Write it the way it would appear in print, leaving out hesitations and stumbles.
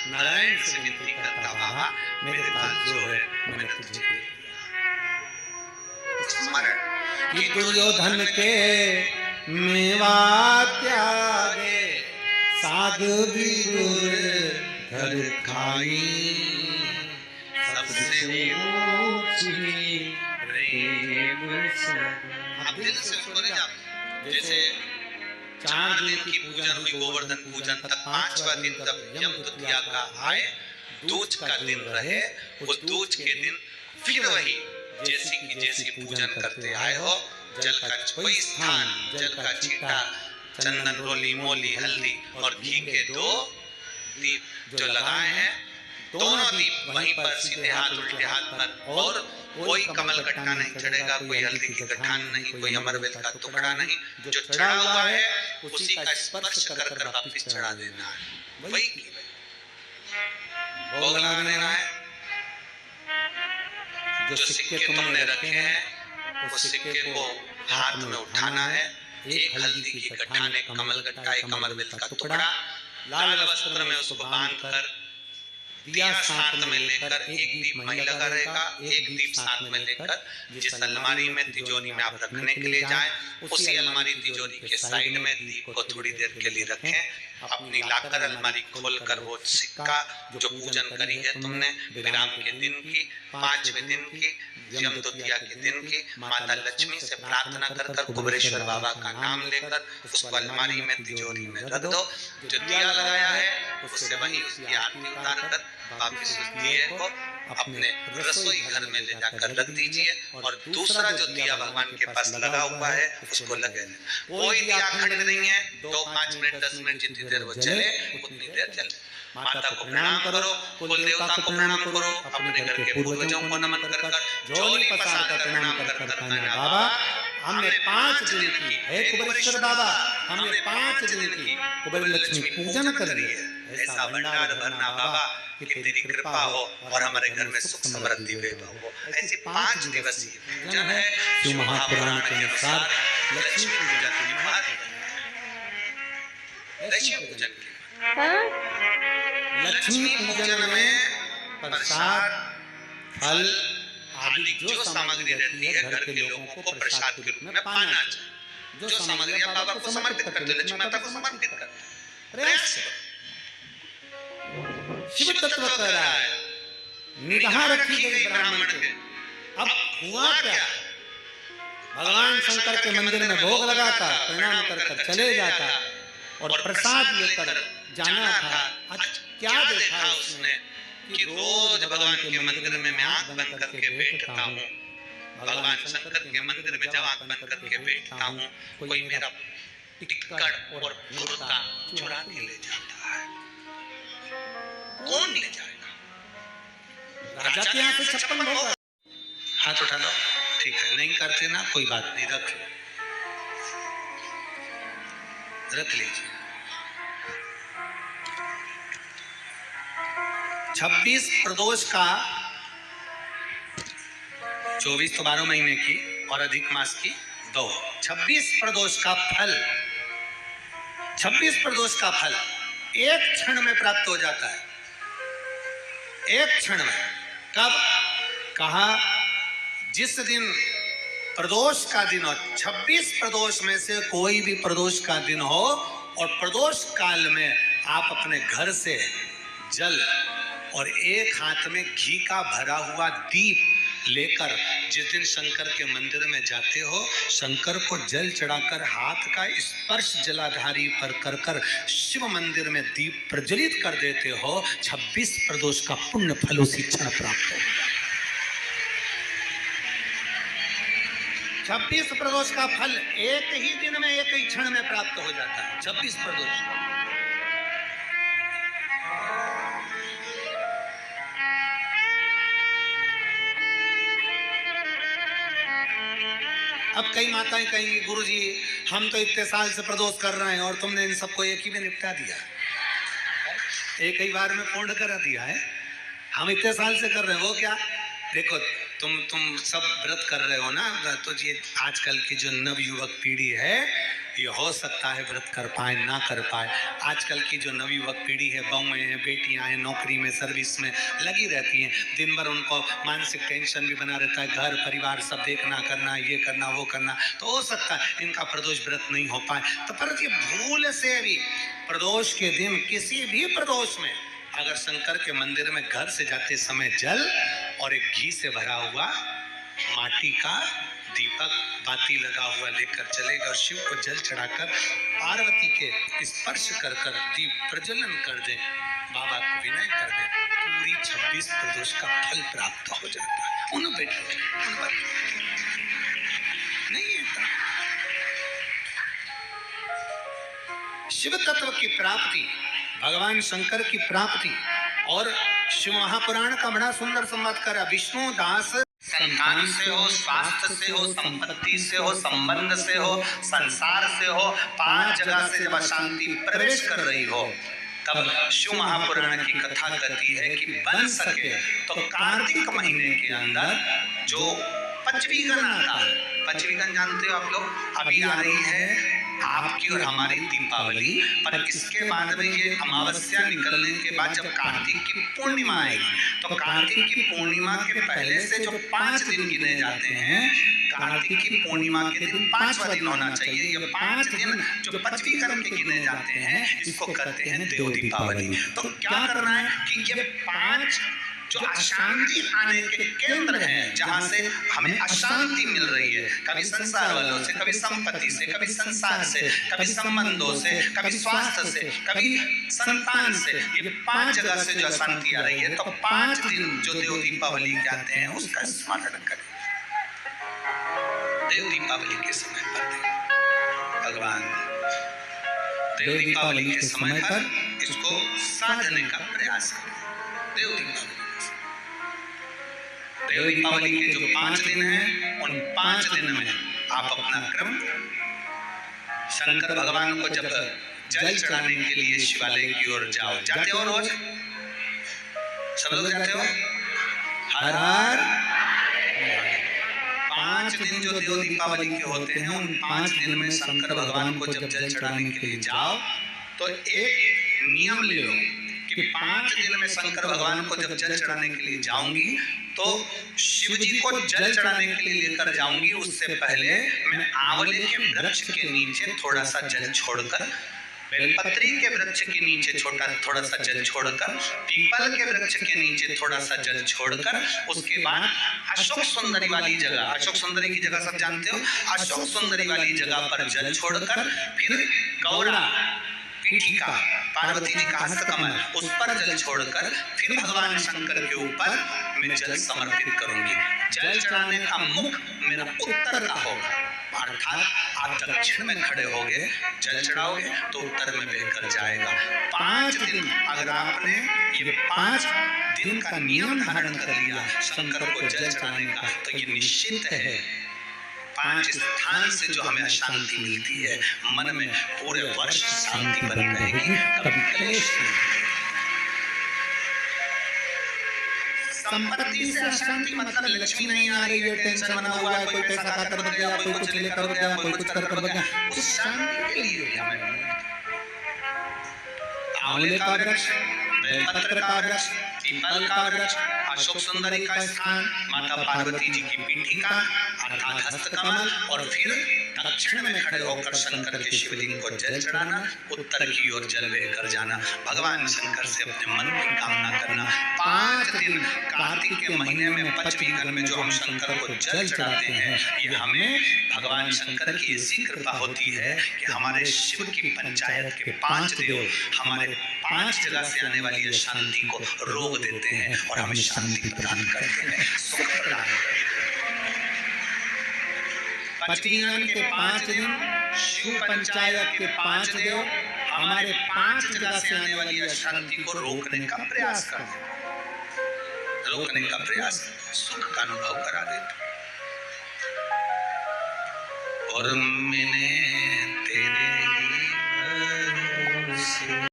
नारायण से विनती करता बाबा, मेरे पास जो है मैंने तुझे दे दिया। स्मरण कि दुर्योधन के मेवा त्यागे, साध विदुर घर खाई, सबसे ऊंची प्रेम सब। आप दिल से उसको ले जाओ। जैसे 4 दिन की पूजन हुई, गोवर्धन पूजन तक, 5वां दिन तब यम द्वितीया का आए, दूज का दिन रहे, उस दूज के दिन फिर वही जैसी की जैसी पूजन करते आए हो, जल का कोई स्थान, जल का छींटा, चंदन रोली मोली हल्दी और घी के 2 दीप जो लगाए हैं, दोनों दीप वहीं पर सीधे हाथ उल्टे हाथ पर, और कोई कमल गट्टा नहीं चढ़ेगा, कोई हल्दी की गठान नहीं, कोई अमरवेल का टुकड़ा नहीं, जो चढ़ा हुआ है उसी का स्पर्श कर कर वापस चढ़ा देना है, वही भोग लगा देना है। जो सिक्के तुमने रखे हैं उस सिक्के को हाथ में उठाना है, एक हल्दी की गठान, एक कमल गट्टा, एक अमरवेल का टुकड़ा, लाल वस्त्र में उसको बांधकर दिया साथ में लेकर, एक दीप महिला का रहेगा, एक दीप साथ में लेकर जिस अलमारी में तिजोरी में आप रखने के लिए जाएं, उसी अलमारी तिजोरी के साइड में दीप को थोड़ी देर के लिए रखें। अपनी लाकर अलमारी खोलकर वो सिक्का जो पूजन करी है तुमने विराम के दिन की, 5वें दिन की, यम द्वितीया के दिन की, माता लक्ष्मी से प्रार्थना कर कर कुबेरेश्वर बाबा का नाम लेकर उसको अलमारी में तिजोरी में रख दो। जो दिया लगाया है उससे वही उसकी आरती उतार कर वापिस उस दिए को अपने रसोई घर में ले जाकर रख दीजिए, और दूसरा जो दिया भगवान के पास लगा हुआ है उसको लगे। कोई दिया अखंड नहीं है, 2, 5 मिनट 10 मिनट जितनी देर वो जले उतनी देर चले। माता को प्रणाम करो, कुल देवता को प्रणाम करो, अपने घर के पूर्वजों को नमन कर कर, झोली पसार कर प्रणाम कर कर कहना, बाबा हमने 5 दिन की, हे कुबेरेश्वर बाबा हमने 5 दिन की कुबेर लक्ष्मी पूजन कर ली है, ऐसा भंडार भरना बाबा कि तेरी कृपा हो और हमारे घर में सुख समृद्धि वैभव हो। ऐसी 5 दिवसीय पूजन है शिव महापुराण के अनुसार। लक्ष्मी पूजन की महत्व, लक्ष्मी पूजन की, लक्ष्मी पूजन में प्रसाद फल आदि जो सामग्री रहती है घर के लोगों को प्रसाद के रूप में पाना चाहिए। जो सामग्री आप बाबा को समर्पित करते, लक्ष्मी माता को समर्पित करते, प्रयास शिव तत्व कह रहा है, निगाह रखी गई ब्राह्मण के। अब हुआ क्या, भगवान शंकर के मंदिर में भोग लगाता, प्रणाम कर कर चले जाता और प्रसाद लेकर जाना था। आज क्या देखा उसने कि रोज भगवान के मंदिर में मैं आंख बंद करके बैठता हूँ, भगवान शंकर के मंदिर में जब आंख बंद करके बैठता हूँ, कोई मेरा टिकट और कुर्ता चुरा के ले जाता है। कौन ले जाएगा? राजा के यहाँ से 56 भोग। हाथ उठा लो, ठीक है, नहीं करते ना कोई बात नहीं, रख लीजिए। 26 प्रदोष का, 24 तो 12 महीने की और अधिक मास की 2, 26 प्रदोष का फल, 26 प्रदोष का फल एक क्षण में प्राप्त हो जाता है, एक क्षण में। कब? कहा जिस दिन प्रदोष का दिन हो, 26 प्रदोष में से कोई भी प्रदोष का दिन हो और प्रदोष काल में आप अपने घर से जल और एक हाथ में घी का भरा हुआ दीप लेकर जिस दिन शंकर के मंदिर में जाते हो, शंकर को जल चढ़ाकर हाथ का स्पर्श जलाधारी पर कर कर शिव मंदिर में दीप प्रज्वलित कर देते हो, 26 प्रदोष का पुण्य फल उसी क्षण प्राप्त हो। 26 प्रदोष का फल एक ही दिन में, एक ही क्षण में प्राप्त हो जाता है। 26 प्रदोष का अब कई माताएं कहेंगी, गुरुजी हम तो इतने साल से प्रदोष कर रहे हैं और तुमने इन सबको एक ही में निपटा दिया, एक ही बार में पूर्ण करा दिया है। हम इतने साल से कर रहे हैं, वो क्या? देखो तुम सब व्रत कर रहे हो ना, तो ये आजकल की जो नवयुवक पीढ़ी है ये हो सकता है व्रत कर पाए ना कर पाए। आजकल की जो नवयुवक पीढ़ी है, बहुएं हैं, बेटियां हैं, नौकरी में सर्विस में लगी रहती हैं, दिन भर उनको मानसिक टेंशन भी बना रहता है, घर परिवार सब देखना, करना, ये करना वो करना, तो हो सकता है इनका प्रदोष व्रत नहीं हो पाए। तो पर ये भूल से भी प्रदोष के दिन किसी भी प्रदोष में अगर शंकर के मंदिर में घर से जाते समय जल और एक घी से भरा हुआ माटी का दीपक बाती लगा हुआ लेकर चलेगा और शिव को जल चढ़ाकर पार्वती के स्पर्श कर कर दीप प्रज्वलन कर दे, बाबा को विनय कर दे, पूरी 26 प्रदोष का फल प्राप्त हो जाता है। उन बेटे नहीं है। शिव तत्व की प्राप्ति, भगवान शंकर की प्राप्ति और शिव महापुराण का बड़ा सुंदर चमत्कार है। विष्णु दास संतान से हो, स्वास्थ्य से हो, संपत्ति से हो, संबंध से हो, संसार से हो, 5 जगह से जब अशांति प्रवेश कर रही हो, तब शिव महापुराण की कथा कहती है कि बन सके तो कार्तिक महीने के अंदर जो पंचवीगन आता है, पंचवीगन जानते हो आप लोग, अभी आ रही है आपकी और हमारी दीपावली, पर इसके बाद में ये अमावस्या निकलने के बाद जब कार्तिक की पूर्णिमा आएगी, तो कार्तिक की पूर्णिमा के पहले से जो 5 दिन गिने जाते हैं, कार्तिक की पूर्णिमा के दिन 5वां दिन होना चाहिए। ये 5 दिन जो पंचवीकरण के गिने जाते हैं, इसको कहते हैं देव दीपावली। तो क्या करना है कि ये 5 जो अशांति आने के केंद्र हैं, जहां से हमें अशांति मिल रही है, कभी संसार वालों से, कभी संपत्ति से, कभी संसार से, कभी संबंधों से, कभी स्वास्थ्य से, कभी संतान से, ये 5 जगह से जो अशांति आ रही है, तो 5 दिन जो देव दीपावली के आते हैं उसका स्मरण करें। देव दीपावली के समय पर भगवान देव दीपावली के समय पर इसको साधने का प्रयास करें। देव दीपावली के जो 5 दिन हैं, उन 5 दिन में आप अपना क्रम शंकर भगवान को जब जल चढ़ाने के लिए शिवालय की ओर जाओ, जाते हो रोज, सब लोग जाते हो, हर हर 5 दिन जो देव दीपावली के होते हैं, उन 5 दिन में शंकर भगवान को जब जल चढ़ाने के लिए जाओ, तो एक नियम ले लो कि 5 दिन में शंकर भगवान को जब जल चढ़ाने के लिए जाऊंगी, तो शिव जी को जल चढ़ाने के लिए लेकर जाऊंगी, उससे पहले मैं आंवले के वृक्ष के नीचे थोड़ा सा जल छोड़कर, बेलपत्री के वृक्ष के नीचे थोड़ा सा जल छोड़कर, पीपल के वृक्ष के नीचे थोड़ा सा जल छोड़कर, उसके बाद अशोक सुंदरी वाली जगह, अशोक सुंदरी की जगह सब जानते हो, अशोक सुंदरी वाली जगह पर जल छोड़कर, फिर गौरा पीठिका पार्वती जी का हस्तकमल, उस पर जल छोड़कर फिर भगवान शंकर के ऊपर मैं जल समर्पित करूंगी। जल चढ़ाने का मुख मेरा उत्तर का होगा, अर्थात आप दक्षिण में खड़े होगे, जल चढ़ाओगे तो उत्तर में बहकर जाएगा। 5 दिन अगर आपने ये 5 दिन का नियम धारण कर लिया शंकर को जल चढ़ाने का, तो ये निश्चित है 5 स्थान से जो हमें अशांति मिलती है, मन में पूरे वर्ष शांति बनी रहेगी, कभी क्लेश नहीं। संपत्ति से अशांति मतलब लक्ष्मी नहीं आ रही है, टेंशन बना हुआ है, कोई पैसा खा कर बच गया, कोई कुछ लेकर बच गया, कोई कुछ कर बच गया, उस शांति के लिए हमें आंवले का वृक्ष, बेलपत्र का वृक्ष, पीपल का वृक्ष, अशोक सुंदरी का स्थान, माता पार्वती जी की पीठिका अर्थात हस्तकमल, और फिर दक्षिण में खड़े होकर शंकर के शिवलिंग को जल चढ़ाना, उत्तर की ओर जल बहकर जाना, भगवान शंकर से अपने मन की कामना करना। 5 दिन कार्तिक के महीने में पंचवीगन में जो हम शंकर को जल चढ़ाते हैं, ये हमें भगवान शंकर की ऐसी कृपा होती है कि हमारे शिव की पंचायत के 5 देव हमारे 5 जगह से आने वाली अशांति को रोक देते हैं और हमें शांति प्रदान करते हैं, सुख प्रदान करते हैं। पंचवीगन के 5 दिन, शिव पंचायत के 5 देव हमारे 5 जगह से आने वाली अशांति को रोकने का प्रयास करते हैं, रोकने का प्रयास, सुख का अनुभव करा देते। और मैंने तेरे ही भरोसे